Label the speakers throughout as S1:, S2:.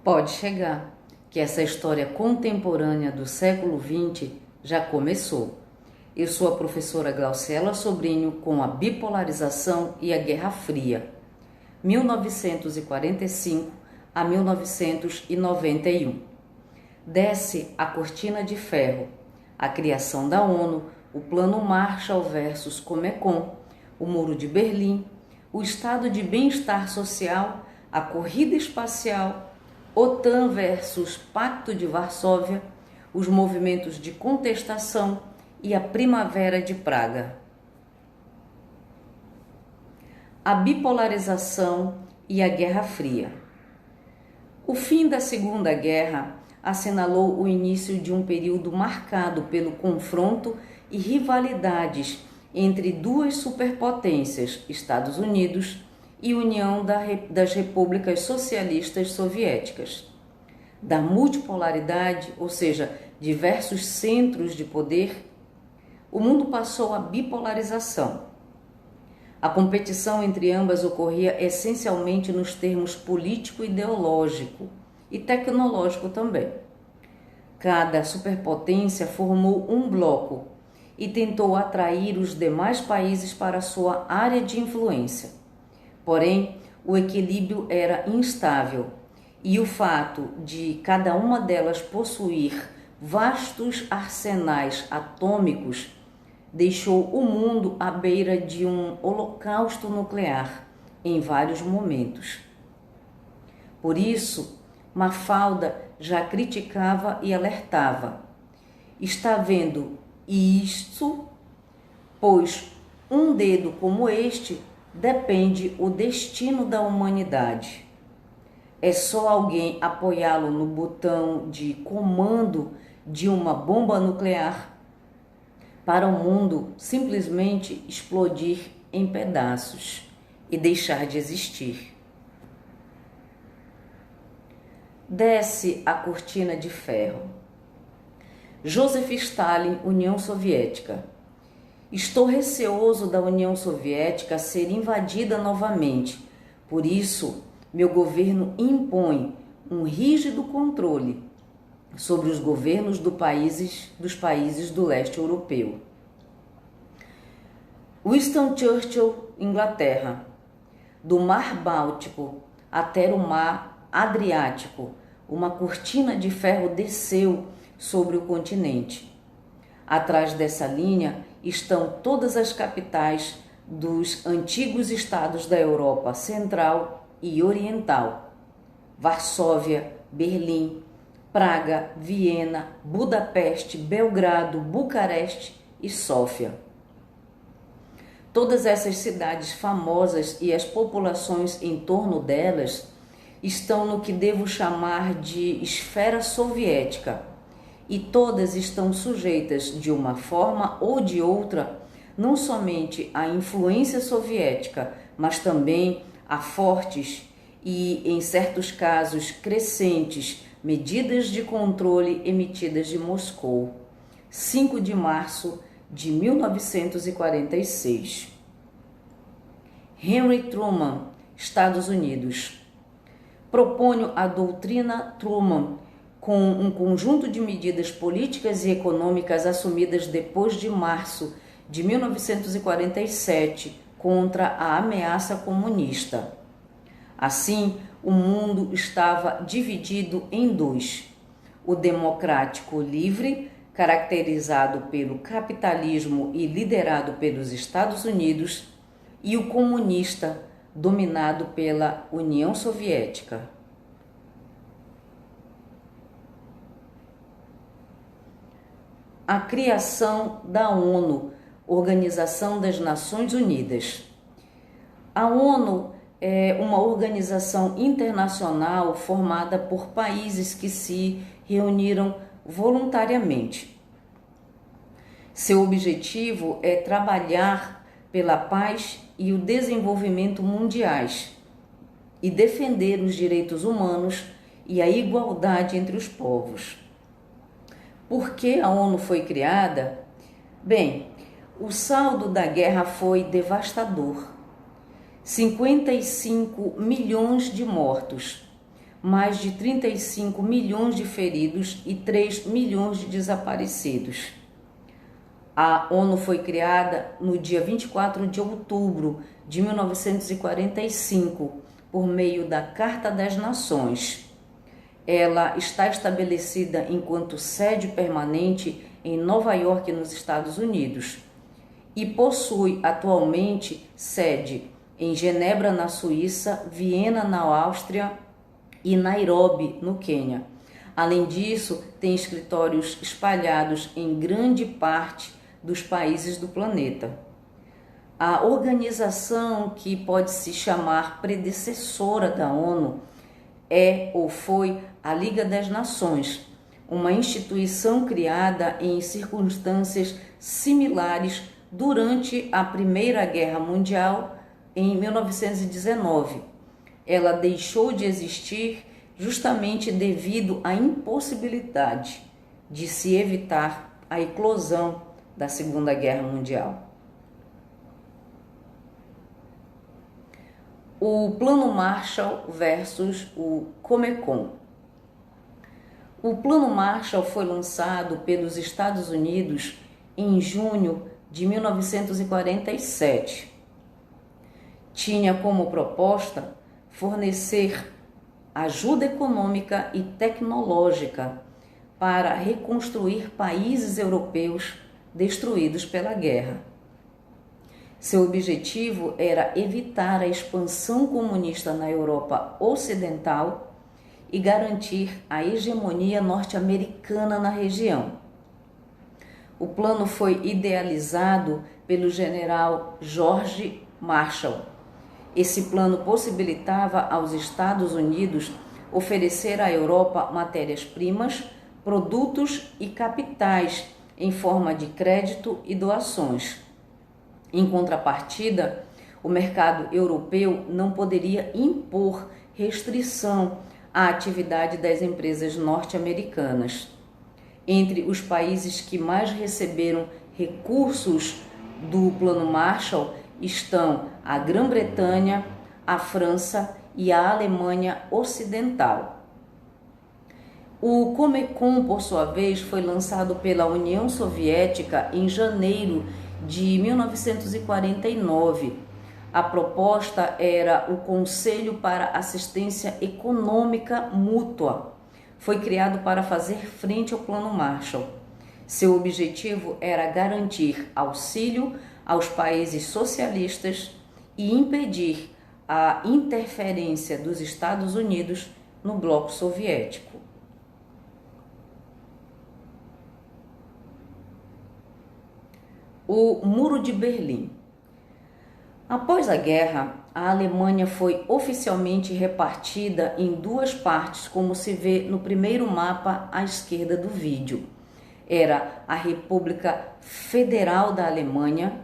S1: Pode chegar, que essa história contemporânea do século XX já começou. Eu sou a professora Glaucela Sobrinho com a bipolarização e a Guerra Fria, 1945 a 1991. Desce a cortina de ferro, a criação da ONU, o Plano Marshall versus Comecon, o Muro de Berlim, o Estado de Bem-Estar Social, a corrida espacial, OTAN versus Pacto de Varsóvia, os movimentos de contestação e a Primavera de Praga. A bipolarização e a Guerra Fria. O fim da Segunda Guerra assinalou o início de um período marcado pelo confronto e rivalidades entre duas superpotências, Estados Unidos e União das Repúblicas Socialistas Soviéticas. Da multipolaridade, ou seja, diversos centros de poder, o mundo passou à bipolarização. A competição entre ambas ocorria essencialmente nos termos político-ideológico e tecnológico também. Cada superpotência formou um bloco e tentou atrair os demais países para sua área de influência. Porém, o equilíbrio era instável e o fato de cada uma delas possuir vastos arsenais atômicos deixou o mundo à beira de um holocausto nuclear em vários momentos. Por isso, Mafalda já criticava e alertava: está vendo isto? Pois um dedo como este depende o destino da humanidade. É só alguém apoiá-lo no botão de comando de uma bomba nuclear para o mundo simplesmente explodir em pedaços e deixar de existir. Desce a cortina de ferro. Joseph Stalin, União Soviética. Estou receoso da União Soviética ser invadida novamente. Por isso, meu governo impõe um rígido controle sobre os governos dos países do leste europeu. Winston Churchill, Inglaterra. Do Mar Báltico até o Mar Adriático, uma cortina de ferro desceu sobre o continente. Atrás dessa linha estão todas as capitais dos antigos estados da Europa Central e Oriental: Varsóvia, Berlim, Praga, Viena, Budapeste, Belgrado, Bucareste e Sófia. Todas essas cidades famosas e as populações em torno delas estão no que devo chamar de esfera soviética, e todas estão sujeitas de uma forma ou de outra não somente à influência soviética, mas também a fortes e, em certos casos, crescentes medidas de controle emitidas de Moscou, 5 de março de 1946. Henry Truman, Estados Unidos. Proponho a doutrina Truman com um conjunto de medidas políticas e econômicas assumidas depois de março de 1947 contra a ameaça comunista. Assim, o mundo estava dividido em dois: o democrático livre, caracterizado pelo capitalismo e liderado pelos Estados Unidos, e o comunista, dominado pela União Soviética. A criação da ONU, Organização das Nações Unidas. A ONU é uma organização internacional formada por países que se reuniram voluntariamente. Seu objetivo é trabalhar pela paz e o desenvolvimento mundiais e defender os direitos humanos e a igualdade entre os povos. Por que a ONU foi criada? Bem, o saldo da guerra foi devastador. 55 milhões de mortos, mais de 35 milhões de feridos e 3 milhões de desaparecidos. A ONU foi criada no dia 24 de outubro de 1945, por meio da Carta das Nações. Ela está estabelecida enquanto sede permanente em Nova York, nos Estados Unidos, e possui atualmente sede em Genebra, na Suíça, Viena, na Áustria e Nairobi, no Quênia. Além disso, tem escritórios espalhados em grande parte dos países do planeta. A organização, que pode se chamar predecessora da ONU, é ou foi a Liga das Nações, uma instituição criada em circunstâncias similares durante a Primeira Guerra Mundial, em 1919. Ela deixou de existir justamente devido à impossibilidade de se evitar a eclosão da Segunda Guerra Mundial. O Plano Marshall versus o Comecon. O Plano Marshall foi lançado pelos Estados Unidos em junho de 1947. Tinha como proposta fornecer ajuda econômica e tecnológica para reconstruir países europeus destruídos pela guerra. Seu objetivo era evitar a expansão comunista na Europa Ocidental e garantir a hegemonia norte-americana na região. O plano foi idealizado pelo general George Marshall. Esse plano possibilitava aos Estados Unidos oferecer à Europa matérias-primas, produtos e capitais em forma de crédito e doações. Em contrapartida, o mercado europeu não poderia impor restrição à atividade das empresas norte-americanas. Entre os países que mais receberam recursos do Plano Marshall estão a Grã-Bretanha, a França e a Alemanha Ocidental. O Comecon, por sua vez, foi lançado pela União Soviética em janeiro de 1949. A proposta era o Conselho para Assistência Econômica Mútua. Foi criado para fazer frente ao Plano Marshall. Seu objetivo era garantir auxílio aos países socialistas e impedir a interferência dos Estados Unidos no bloco soviético. O Muro de Berlim. Após a guerra, a Alemanha foi oficialmente repartida em duas partes, como se vê no primeiro mapa à esquerda do vídeo. Era a República Federal da Alemanha,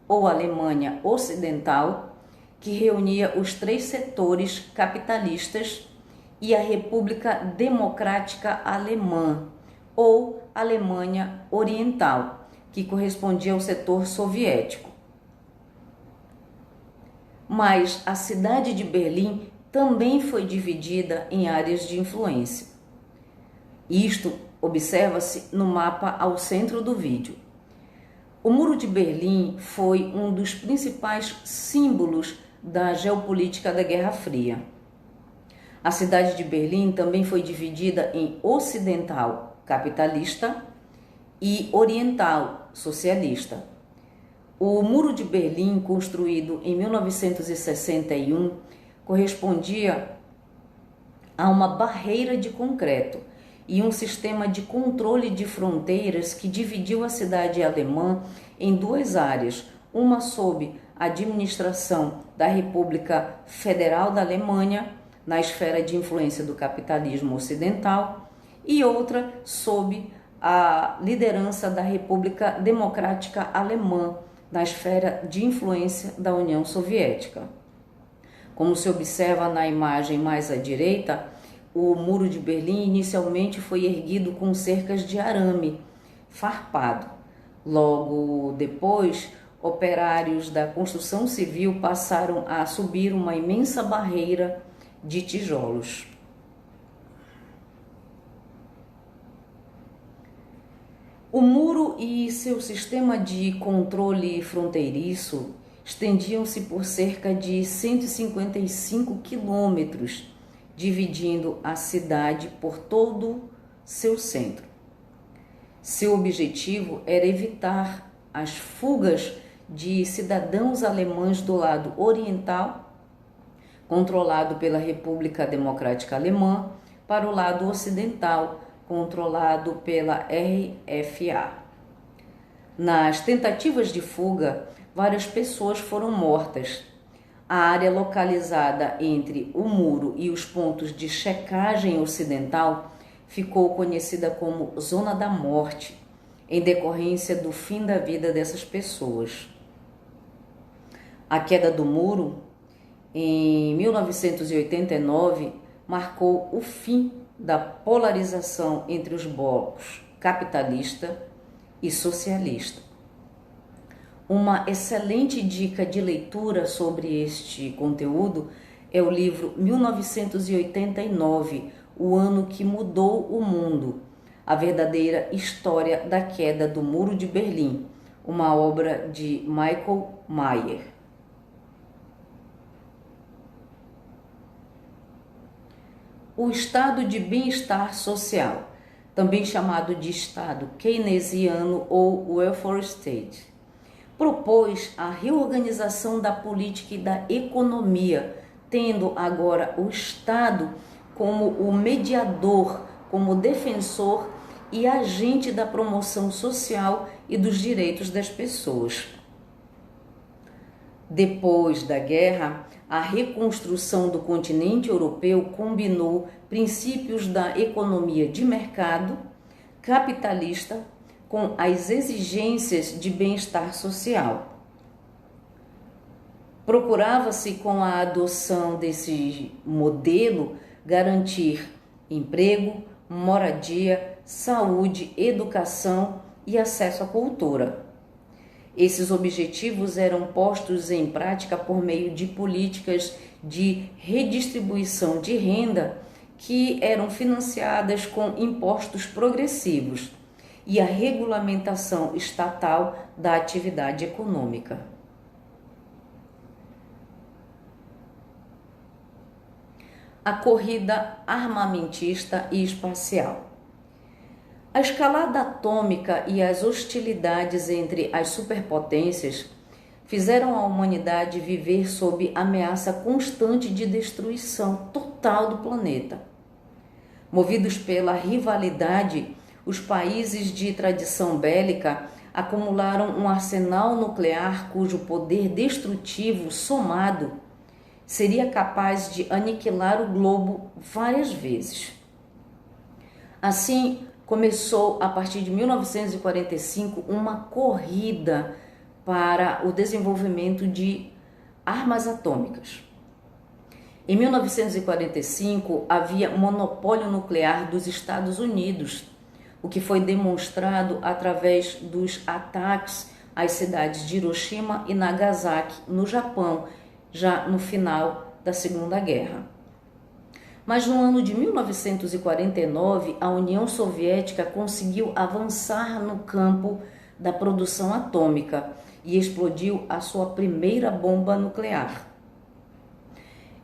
S1: ou Alemanha Ocidental, que reunia os três setores capitalistas, e a República Democrática Alemã, ou Alemanha Oriental, que correspondia ao setor soviético. Mas a cidade de Berlim também foi dividida em áreas de influência. Isto observa-se no mapa ao centro do vídeo. O Muro de Berlim foi um dos principais símbolos da geopolítica da Guerra Fria. A cidade de Berlim também foi dividida em ocidental, capitalista, e oriental, socialista. O Muro de Berlim, construído em 1961, correspondia a uma barreira de concreto e um sistema de controle de fronteiras que dividiu a cidade alemã em duas áreas, uma sob a administração da República Federal da Alemanha, na esfera de influência do capitalismo ocidental, e outra sob a liderança da República Democrática Alemã, na esfera de influência da União Soviética. Como se observa na imagem mais à direita, o Muro de Berlim inicialmente foi erguido com cercas de arame farpado. Logo depois, operários da construção civil passaram a subir uma imensa barreira de tijolos. O muro e seu sistema de controle fronteiriço estendiam-se por cerca de 155 quilômetros, dividindo a cidade por todo seu centro. Seu objetivo era evitar as fugas de cidadãos alemães do lado oriental, controlado pela República Democrática Alemã, para o lado ocidental, controlado pela RFA. Nas tentativas de fuga, várias pessoas foram mortas. A área localizada entre o muro e os pontos de checagem ocidental ficou conhecida como Zona da Morte, em decorrência do fim da vida dessas pessoas. A queda do muro, em 1989, marcou o fim da polarização entre os blocos capitalista e socialista. Uma excelente dica de leitura sobre este conteúdo é o livro 1989, o ano que mudou o mundo, a verdadeira história da queda do Muro de Berlim, uma obra de Michael Mayer. O estado de bem-estar social, também chamado de estado keynesiano ou welfare state, propôs a reorganização da política e da economia, tendo agora o Estado como o mediador, como defensor e agente da promoção social e dos direitos das pessoas. Depois da guerra, a reconstrução do continente europeu combinou princípios da economia de mercado capitalista com as exigências de bem-estar social. Procurava-se, com a adoção desse modelo, garantir emprego, moradia, saúde, educação e acesso à cultura. Esses objetivos eram postos em prática por meio de políticas de redistribuição de renda que eram financiadas com impostos progressivos e a regulamentação estatal da atividade econômica. A corrida armamentista e espacial. A escalada atômica e as hostilidades entre as superpotências fizeram a humanidade viver sob ameaça constante de destruição total do planeta. Movidos pela rivalidade, os países de tradição bélica acumularam um arsenal nuclear cujo poder destrutivo somado seria capaz de aniquilar o globo várias vezes. Assim, começou a partir de 1945 uma corrida para o desenvolvimento de armas atômicas. Em 1945 havia monopólio nuclear dos Estados Unidos, o que foi demonstrado através dos ataques às cidades de Hiroshima e Nagasaki, no Japão, já no final da Segunda Guerra. Mas no ano de 1949, a União Soviética conseguiu avançar no campo da produção atômica e explodiu a sua primeira bomba nuclear.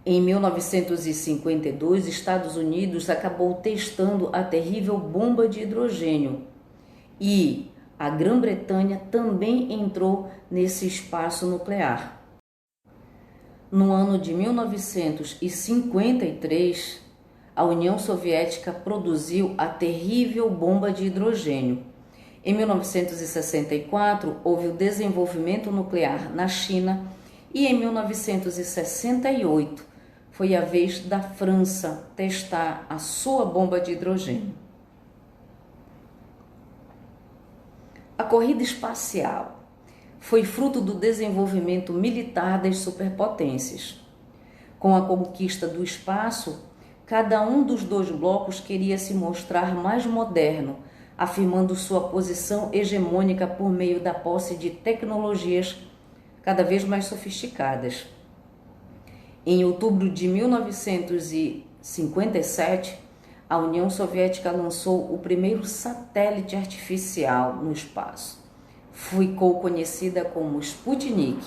S1: Em 1952, Estados Unidos acabou testando a terrível bomba de hidrogênio e a Grã-Bretanha também entrou nesse espaço nuclear. No ano de 1953, a União Soviética produziu a terrível bomba de hidrogênio. Em 1964, houve o desenvolvimento nuclear na China e em 1968 foi a vez da França testar a sua bomba de hidrogênio. A corrida espacial foi fruto do desenvolvimento militar das superpotências. Com a conquista do espaço, cada um dos dois blocos queria se mostrar mais moderno, afirmando sua posição hegemônica por meio da posse de tecnologias cada vez mais sofisticadas. Em outubro de 1957, a União Soviética lançou o primeiro satélite artificial no espaço. Ficou conhecida como Sputnik.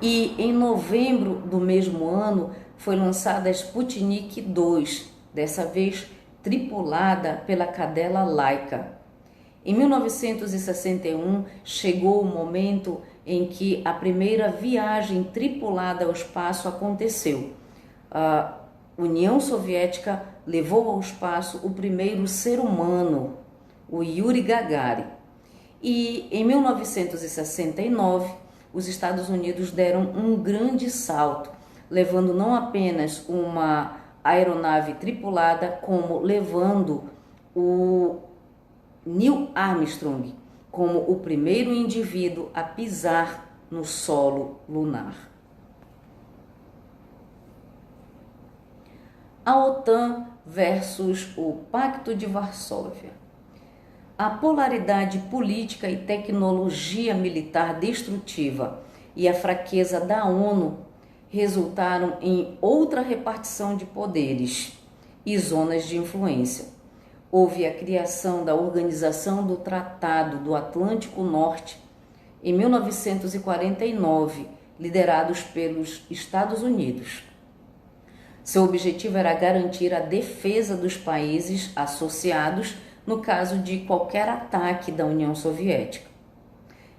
S1: E em novembro do mesmo ano foi lançada a Sputnik 2, dessa vez tripulada pela cadela Laika. Em 1961 chegou o momento em que a primeira viagem tripulada ao espaço aconteceu. A União Soviética levou ao espaço o primeiro ser humano, o Yuri Gagarin. E em 1969, os Estados Unidos deram um grande salto, levando não apenas uma aeronave tripulada, como levando o Neil Armstrong como o primeiro indivíduo a pisar no solo lunar. A OTAN versus o Pacto de Varsóvia. A polaridade política e tecnologia militar destrutiva e a fraqueza da ONU resultaram em outra repartição de poderes e zonas de influência. Houve a criação da Organização do Tratado do Atlântico Norte em 1949, liderados pelos Estados Unidos. Seu objetivo era garantir a defesa dos países associados no caso de qualquer ataque da União Soviética.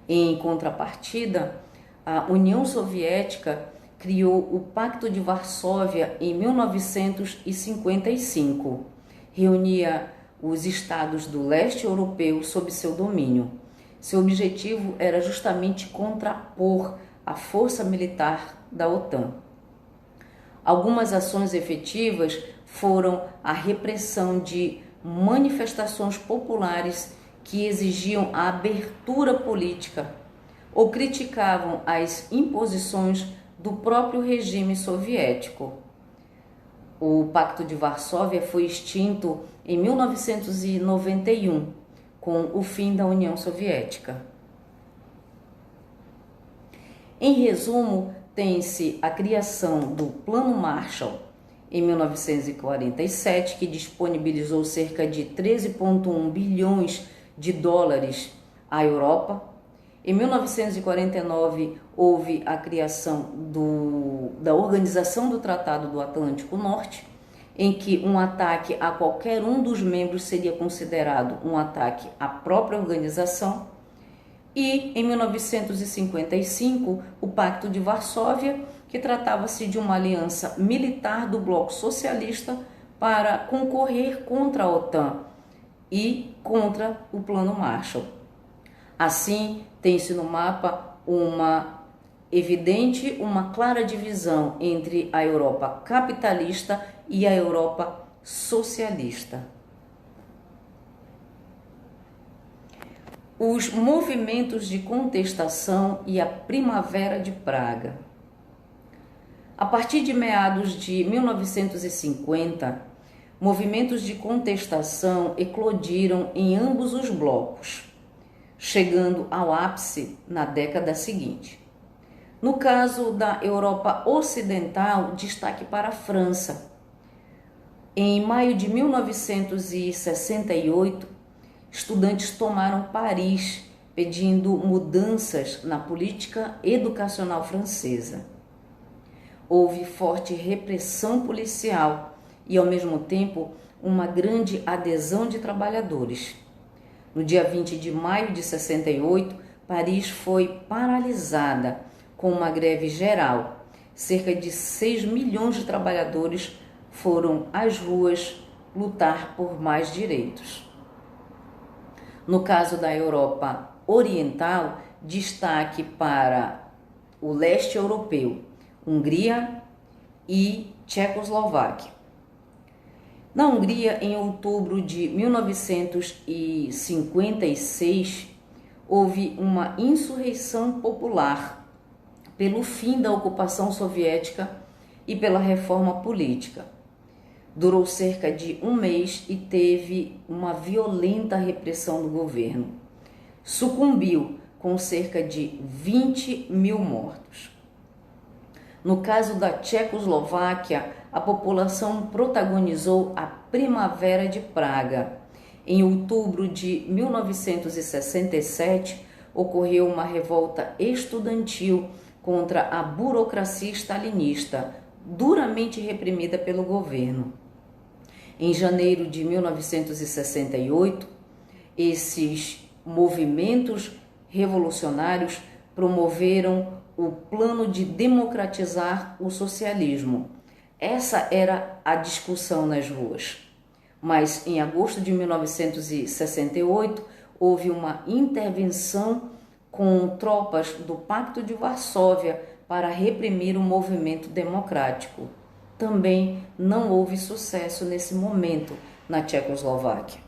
S1: Em contrapartida, a União Soviética criou o Pacto de Varsóvia em 1955. Reunia os estados do leste europeu sob seu domínio. Seu objetivo era justamente contrapor a força militar da OTAN. Algumas ações efetivas foram a repressão de manifestações populares que exigiam a abertura política ou criticavam as imposições do próprio regime soviético. O Pacto de Varsóvia foi extinto em 1991, com o fim da União Soviética. Em resumo, tem-se a criação do Plano Marshall em 1947, que disponibilizou cerca de 13,1 bilhões de dólares à Europa. Em 1949, houve a criação da Organização do Tratado do Atlântico Norte, em que um ataque a qualquer um dos membros seria considerado um ataque à própria organização. E em 1955, o Pacto de Varsóvia, que tratava-se de uma aliança militar do bloco socialista para concorrer contra a OTAN e contra o Plano Marshall. Assim, tem-se no mapa uma clara divisão entre a Europa capitalista e a Europa socialista. Os movimentos de contestação e a Primavera de Praga. A partir de meados de 1950, movimentos de contestação eclodiram em ambos os blocos, chegando ao ápice na década seguinte. No caso da Europa Ocidental, destaque para a França. Em maio de 1968, estudantes tomaram Paris, pedindo mudanças na política educacional francesa. Houve forte repressão policial e, ao mesmo tempo, uma grande adesão de trabalhadores. No dia 20 de maio de 68, Paris foi paralisada com uma greve geral. Cerca de 6 milhões de trabalhadores foram às ruas lutar por mais direitos. No caso da Europa Oriental, destaque para o leste europeu, Hungria e Tchecoslováquia. Na Hungria, em outubro de 1956, houve uma insurreição popular pelo fim da ocupação soviética e pela reforma política. Durou cerca de um mês e teve uma violenta repressão do governo. Sucumbiu com cerca de 20 mil mortos. No caso da Tchecoslováquia, a população protagonizou a Primavera de Praga. Em outubro de 1967, ocorreu uma revolta estudantil contra a burocracia stalinista, duramente reprimida pelo governo. Em janeiro de 1968, esses movimentos revolucionários promoveram o plano de democratizar o socialismo. Essa era a discussão nas ruas. Mas em agosto de 1968, houve uma intervenção com tropas do Pacto de Varsóvia para reprimir o movimento democrático. Também não houve sucesso nesse momento na Tchecoslováquia.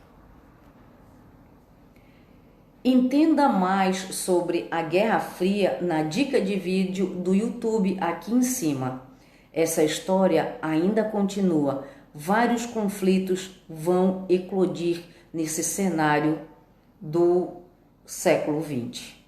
S1: Entenda mais sobre a Guerra Fria na dica de vídeo do YouTube aqui em cima. Essa história ainda continua. Vários conflitos vão eclodir nesse cenário do século XX.